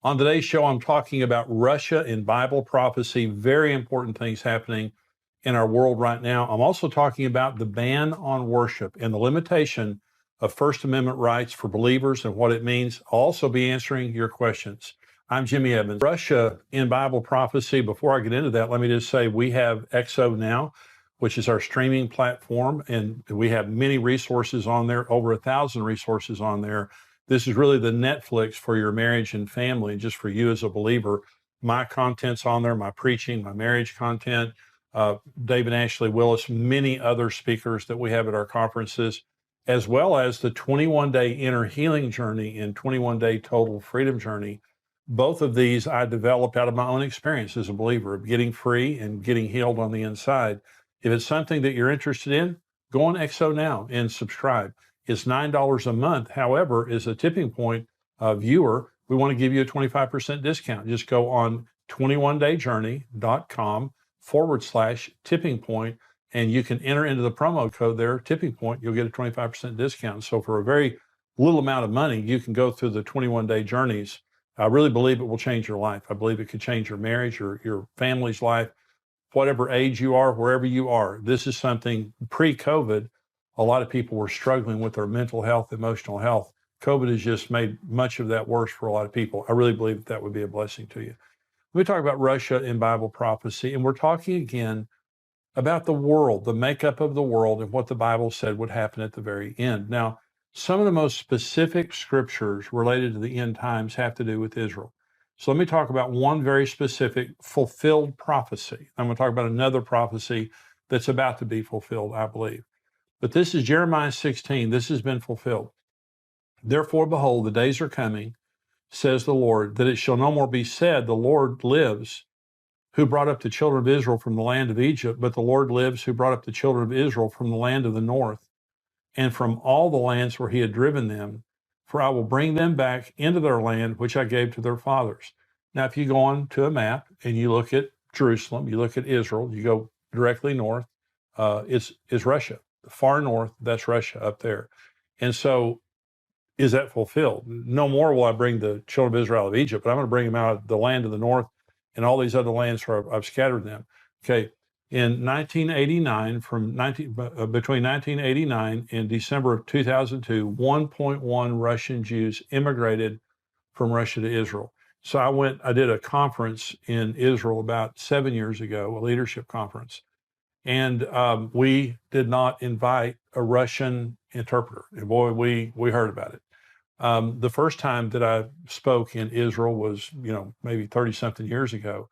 On today's show, I'm talking about Russia in Bible prophecy, very important things happening in our world right now. I'm also talking about the ban on worship and the limitation of First Amendment rights for believers and what it means. I'll also be answering your questions. I'm Jimmy Evans. Russia in Bible prophecy. Before I get into that, let me just say we have XO Now, which is our streaming platform, and we have many resources on there, over 1,000 resources on there. This is really the Netflix for your marriage and family, just for you as a believer. My content's on there, my preaching, my marriage content, David Ashley Willis, many other speakers that we have at our conferences, as well as the 21-day inner healing journey and 21-day total freedom journey. Both of these I developed out of my own experience as a believer of getting free and getting healed on the inside. If it's something that you're interested in, go on XO Now and subscribe. It's $9 a month. However, as a Tipping Point viewer, we want to give you a 25% discount. Just go on 21dayjourney.com/tipping point, and you can enter into the promo code there, Tipping Point. You'll get a 25% discount. So for a very little amount of money, you can go through the 21-day journeys. I really believe it will change your life. I believe it could change your marriage or your family's life, whatever age you are, wherever you are. This is something pre-COVID. A lot of people were struggling with their mental health, emotional health. COVID has just made much of that worse for a lot of people. I really believe that would be a blessing to you. We talk about Russia in Bible prophecy, and we're talking again about the world, the makeup of the world, and what the Bible said would happen at the very end. Now, some of the most specific scriptures related to the end times have to do with Israel. So let me talk about one very specific fulfilled prophecy. I'm going to talk about another prophecy that's about to be fulfilled, I believe. But this is Jeremiah 16. This has been fulfilled. Therefore, behold, the days are coming, says the Lord, that it shall no more be said, the Lord lives, who brought up the children of Israel from the land of Egypt, but the Lord lives, who brought up the children of Israel from the land of the north, and from all the lands where he had driven them. For I will bring them back into their land, which I gave to their fathers. Now, if you go on to a map and you look at Jerusalem, you look at Israel, you go directly north, it's Russia. The far north, that's Russia up there. And so is that fulfilled? No more will I bring the children of Israel out of Egypt, but I'm going to bring them out of the land of the north and all these other lands where I've scattered them. Okay. In 1989, between 1989 and December of 2002, 1.1 Russian Jews immigrated from Russia to Israel. So I did a conference in Israel about 7 years ago, a leadership conference. And we did not invite a Russian interpreter. And boy, we heard about it. The first time that I spoke in Israel was, maybe 30-something years ago,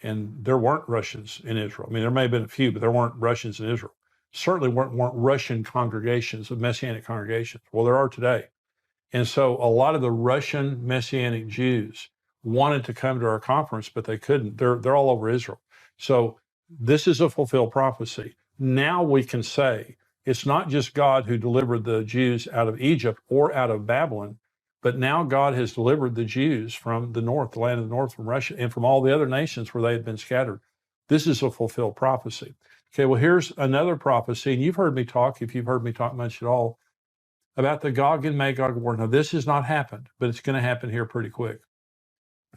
and there weren't Russians in Israel. I mean, there may have been a few, but there weren't Russians in Israel. Certainly weren't Russian congregations, of Messianic congregations. Well, there are today. And so a lot of the Russian Messianic Jews wanted to come to our conference, but they couldn't. They're all over Israel. So this is a fulfilled prophecy. Now we can say it's not just God who delivered the Jews out of Egypt or out of Babylon, but now God has delivered the Jews from the north, the land of the north, from Russia, and from all the other nations where they had been scattered. This is a fulfilled prophecy. Okay, well, here's another prophecy, and you've heard me talk, if you've heard me talk much at all, about the Gog and Magog war. Now, this has not happened, but it's going to happen here pretty quick.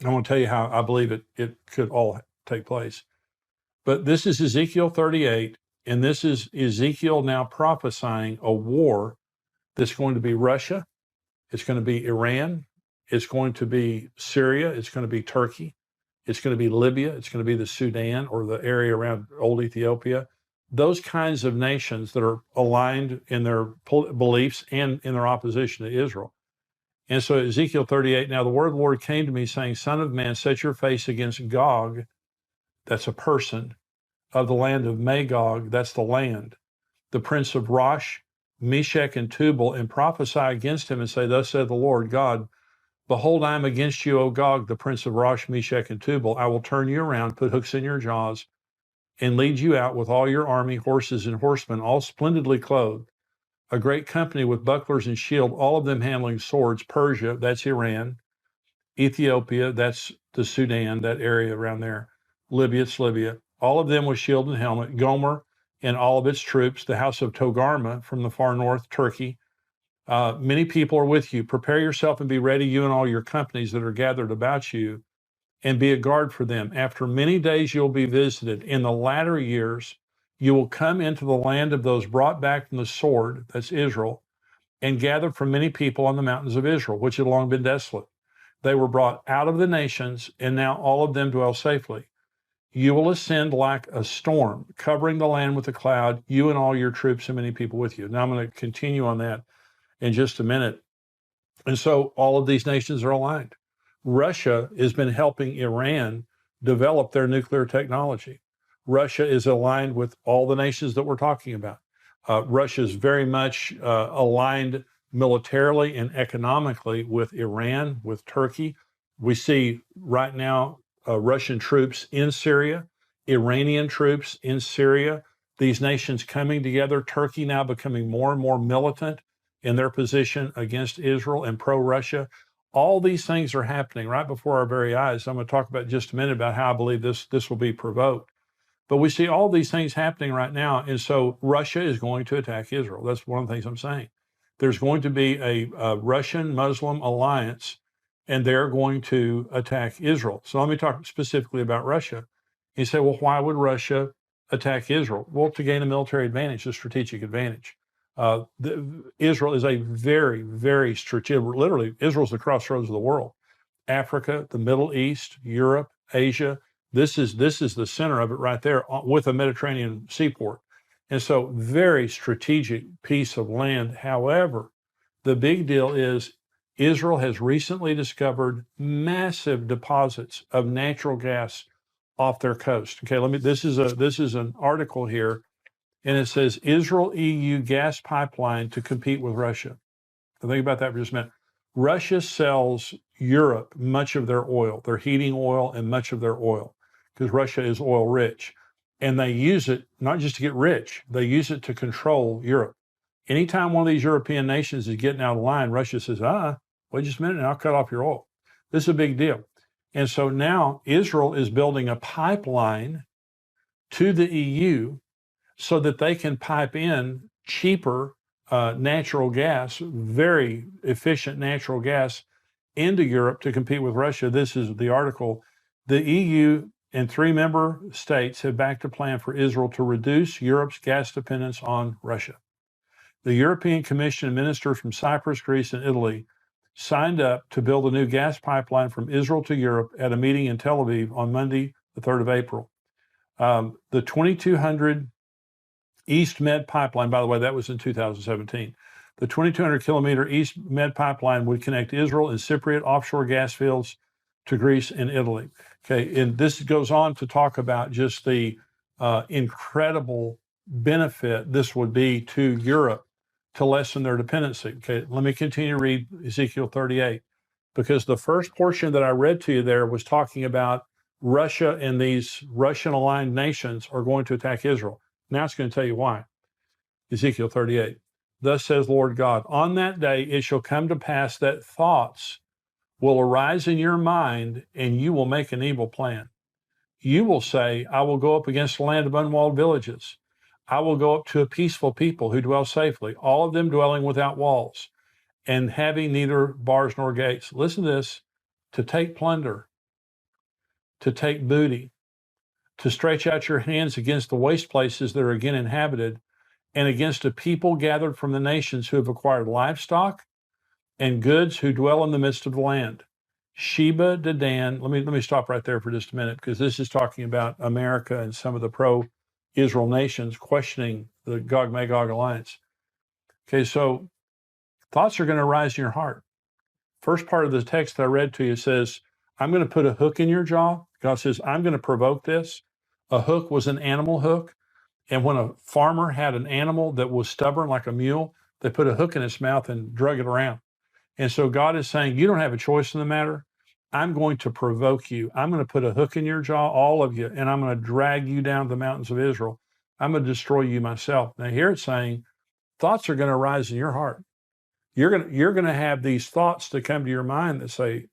I want to tell you how I believe it could all take place. But this is Ezekiel 38, and this is Ezekiel now prophesying a war that's going to be Russia, it's going to be Iran, it's going to be Syria, it's going to be Turkey, it's going to be Libya, it's going to be the Sudan or the area around old Ethiopia. Those kinds of nations that are aligned in their beliefs and in their opposition to Israel. And so Ezekiel 38, now the word of the Lord came to me saying, Son of man, set your face against Gog, that's a person, of the land of Magog, that's the land, the prince of Rosh, Meshech, and Tubal, and prophesy against him and say, Thus saith the Lord God, Behold, I am against you, O Gog, the prince of Rosh, Meshech, and Tubal. I will turn you around, put hooks in your jaws, and lead you out with all your army, horses, and horsemen, all splendidly clothed, a great company with bucklers and shield, all of them handling swords. Persia, that's Iran. Ethiopia, that's the Sudan, that area around there. Libya, it's Libya. All of them with shield and helmet. Gomer and all of its troops. The house of Togarmah from the far north, Turkey. Many people are with you. Prepare yourself and be ready, you and all your companies that are gathered about you, and be a guard for them. After many days you'll be visited. In the latter years, you will come into the land of those brought back from the sword, that's Israel, and gathered from many people on the mountains of Israel, which had long been desolate. They were brought out of the nations, and now all of them dwell safely. You will ascend like a storm, covering the land with a cloud, you and all your troops and many people with you. Now I'm going to continue on that in just a minute. And so all of these nations are aligned. Russia has been helping Iran develop their nuclear technology. Russia is aligned with all the nations that we're talking about. Russia is very much aligned militarily and economically with Iran, with Turkey. We see right now Russian troops in Syria, Iranian troops in Syria, these nations coming together, Turkey now becoming more and more militant in their position against Israel and pro-Russia. All these things are happening right before our very eyes. I'm going to talk about in just a minute about how I believe this will be provoked. But we see all these things happening right now. And so Russia is going to attack Israel. That's one of the things I'm saying. There's going to be a Russian-Muslim alliance, and they're going to attack Israel. So let me talk specifically about Russia. You say, well, why would Russia attack Israel? Well, to gain a military advantage, a strategic advantage. Israel is a very, very strategic, literally, Israel's the crossroads of the world. Africa, the Middle East, Europe, Asia, this is the center of it right there with a Mediterranean seaport. And so very strategic piece of land. However, the big deal is Israel has recently discovered massive deposits of natural gas off their coast. Okay, this is an article here, and it says Israel-EU gas pipeline to compete with Russia. So think about that for just a minute. Russia sells Europe much of their oil, their heating oil and much of their oil, because Russia is oil rich. And they use it not just to get rich, they use it to control Europe. Anytime one of these European nations is getting out of line, Russia says, wait just a minute and I'll cut off your oil. This is a big deal. And so now Israel is building a pipeline to the EU so that they can pipe in cheaper natural gas, very efficient natural gas, into Europe to compete with Russia. This is the article. The EU and 3 member states have backed a plan for Israel to reduce Europe's gas dependence on Russia. The European Commission and ministers from Cyprus, Greece, and Italy signed up to build a new gas pipeline from Israel to Europe at a meeting in Tel Aviv on Monday, the 3rd of April. The 2200 East Med pipeline, by the way, that was in 2017. The 2,200 kilometer East Med pipeline would connect Israel and Cypriot offshore gas fields to Greece and Italy. Okay, and this goes on to talk about just the incredible benefit this would be to Europe to lessen their dependency. Okay, let me continue to read Ezekiel 38, because the first portion that I read to you there was talking about Russia and these Russian-aligned nations are going to attack Israel. Now it's going to tell you why. Ezekiel 38. Thus says Lord God, on that day it shall come to pass that thoughts will arise in your mind, and you will make an evil plan. You will say, I will go up against the land of unwalled villages. I will go up to a peaceful people who dwell safely, all of them dwelling without walls, and having neither bars nor gates. Listen to this, to take plunder, to take booty, to stretch out your hands against the waste places that are again inhabited, and against a people gathered from the nations who have acquired livestock and goods who dwell in the midst of the land. Sheba, Dedan, let me stop right there for just a minute, because this is talking about America and some of the pro-Israel nations questioning the Gog-Magog alliance. Okay, so thoughts are going to arise in your heart. First part of the text that I read to you says, I'm going to put a hook in your jaw. God says, I'm going to provoke this. A hook was an animal hook. And when a farmer had an animal that was stubborn like a mule, they put a hook in its mouth and drug it around. And so God is saying, you don't have a choice in the matter. I'm going to provoke you. I'm going to put a hook in your jaw, all of you, and I'm going to drag you down to the mountains of Israel. I'm going to destroy you myself. Now here it's saying, thoughts are going to arise in your heart. You're going to have these thoughts that come to your mind that say,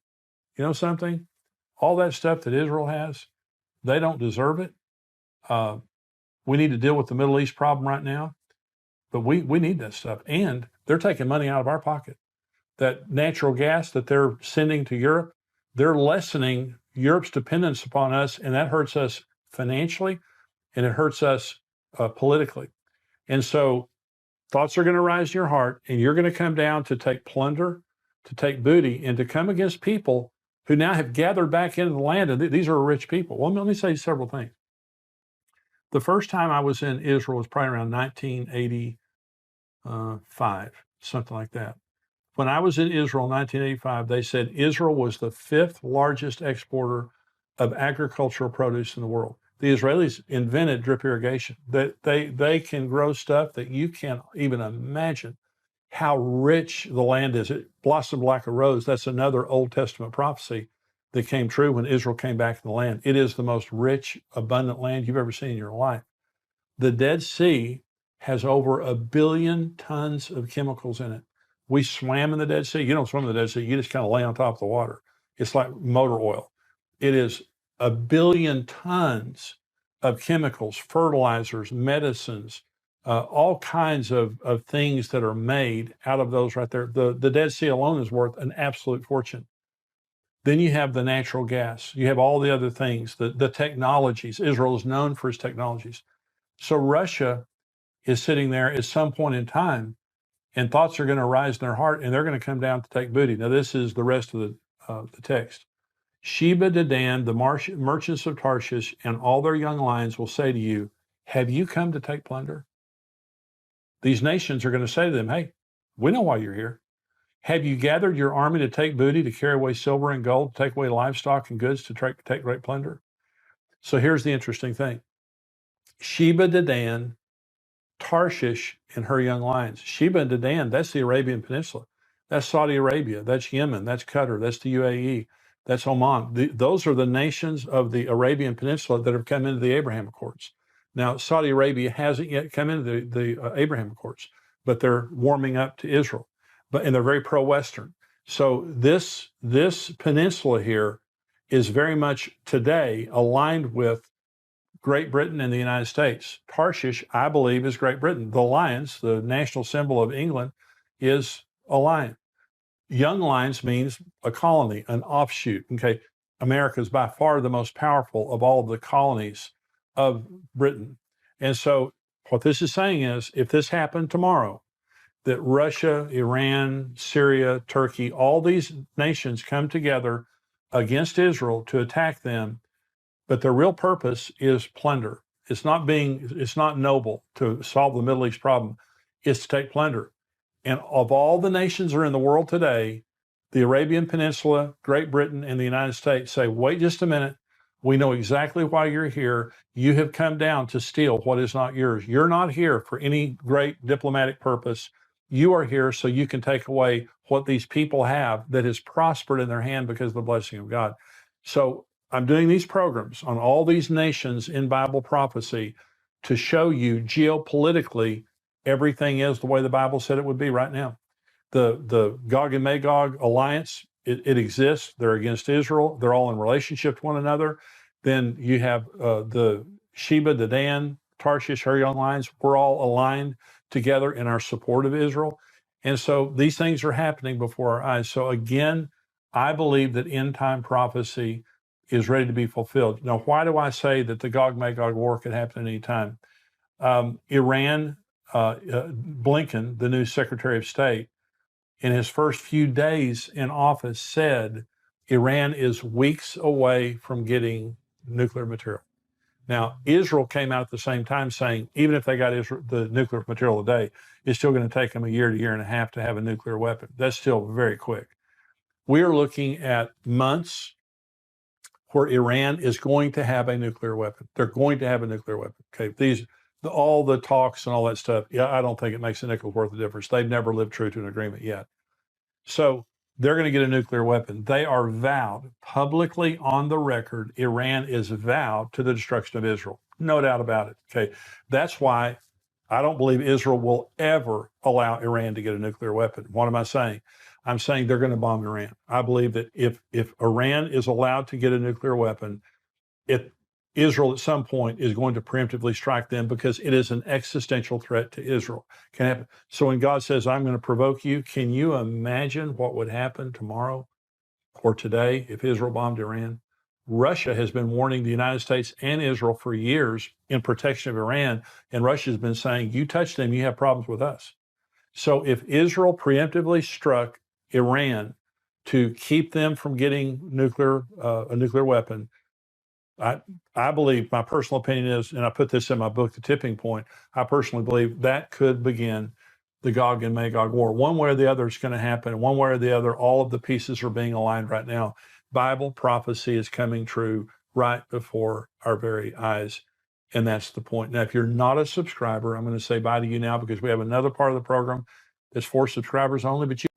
you know something? All that stuff that Israel has, they don't deserve it. We need to deal with the Middle East problem right now, but we need that stuff. And they're taking money out of our pocket. That natural gas that they're sending to Europe, they're lessening Europe's dependence upon us, and that hurts us financially, and it hurts us politically. And so thoughts are going to rise in your heart, and you're going to come down to take plunder, to take booty, and to come against people who now have gathered back into the land. And these are rich people. Well, let me say several things. The first time I was in Israel was probably around 1985, something like that. When I was in Israel in 1985, they said Israel was the 5th largest exporter of agricultural produce in the world. The Israelis invented drip irrigation. They can grow stuff that you can't even imagine how rich the land is. It blossomed like a rose. That's another Old Testament prophecy that came true when Israel came back in the land. It is the most rich, abundant land you've ever seen in your life. The Dead Sea has over 1 billion tons of chemicals in it. We swam in the Dead Sea. You don't swim in the Dead Sea. You just kind of lay on top of the water. It's like motor oil. It is 1 billion tons of chemicals, fertilizers, medicines, all kinds of things that are made out of those right there. The Dead Sea alone is worth an absolute fortune. Then you have the natural gas. You have all the other things, the technologies. Israel is known for its technologies. So Russia is sitting there at some point in time, and thoughts are going to rise in their heart, and they're going to come down to take booty. Now, this is the rest of the text. Sheba, Dedan, the merchants of Tarshish, and all their young lions will say to you, have you come to take plunder? These nations are going to say to them, hey, we know why you're here. Have you gathered your army to take booty, to carry away silver and gold, to take away livestock and goods, to take great plunder? So here's the interesting thing. Sheba, Dedan, Tarshish, and her young lions. Sheba and Dedan, that's the Arabian Peninsula. That's Saudi Arabia. That's Yemen. That's Qatar. That's the UAE. That's Oman. Those are the nations of the Arabian Peninsula that have come into the Abraham Accords. Now, Saudi Arabia hasn't yet come into the Abraham Accords, but they're warming up to Israel. And they're very pro-Western. So this peninsula here is very much today aligned with Great Britain and the United States. Tarshish, I believe, is Great Britain. The lions, the national symbol of England, is a lion. Young lions means a colony, an offshoot. Okay, America is by far the most powerful of all of the colonies of Britain. And so what this is saying is, if this happened tomorrow, that Russia, Iran, Syria, Turkey, all these nations come together against Israel to attack them, but their real purpose is plunder. It's not noble to solve the Middle East problem. It's to take plunder. And of all the nations that are in the world today, the Arabian Peninsula, Great Britain, and the United States say, wait just a minute. We know exactly why you're here. You have come down to steal what is not yours. You're not here for any great diplomatic purpose. You are here so you can take away what these people have that has prospered in their hand because of the blessing of God. So I'm doing these programs on all these nations in Bible prophecy to show you geopolitically everything is the way the Bible said it would be right now. The Gog and Magog alliance, it exists. They're against Israel. They're all in relationship to one another. Then you have the Sheba, Dedan, Tarshish, her young lions. We're all aligned together in our support of Israel. And so these things are happening before our eyes. So again, I believe that end time prophecy is ready to be fulfilled. Now, why do I say that the Gog-Magog war could happen at any time? Iran, Blinken, the new Secretary of State, in his first few days in office said Iran is weeks away from getting nuclear material. Now, Israel came out at the same time saying, even if they got the nuclear material today, it's still going to take them a year to year and a half to have a nuclear weapon. That's still very quick. We are looking at months where Iran is going to have a nuclear weapon. They're going to have a nuclear weapon. Okay, all the talks and all that stuff, yeah, I don't think it makes a nickel worth of difference. They've never lived true to an agreement yet. So they're going to get a nuclear weapon. They are vowed publicly on the record. Iran is vowed to the destruction of Israel. No doubt about it. Okay. That's why I don't believe Israel will ever allow Iran to get a nuclear weapon. What am I saying? I'm saying they're going to bomb Iran. I believe that if Iran is allowed to get a nuclear weapon, Israel at some point is going to preemptively strike them because it is an existential threat to Israel. Can happen. So when God says, I'm going to provoke you, can you imagine what would happen tomorrow or today if Israel bombed Iran? Russia has been warning the United States and Israel for years in protection of Iran, and Russia has been saying, you touch them, you have problems with us. So if Israel preemptively struck Iran to keep them from getting a nuclear weapon, I believe, my personal opinion is, and I put this in my book, The Tipping Point, I personally believe that could begin the Gog and Magog war. One way or the other, it's going to happen. One way or the other, all of the pieces are being aligned right now. Bible prophecy is coming true right before our very eyes. And that's the point. Now, if you're not a subscriber, I'm going to say bye to you now because we have another part of the program that's for subscribers only, but you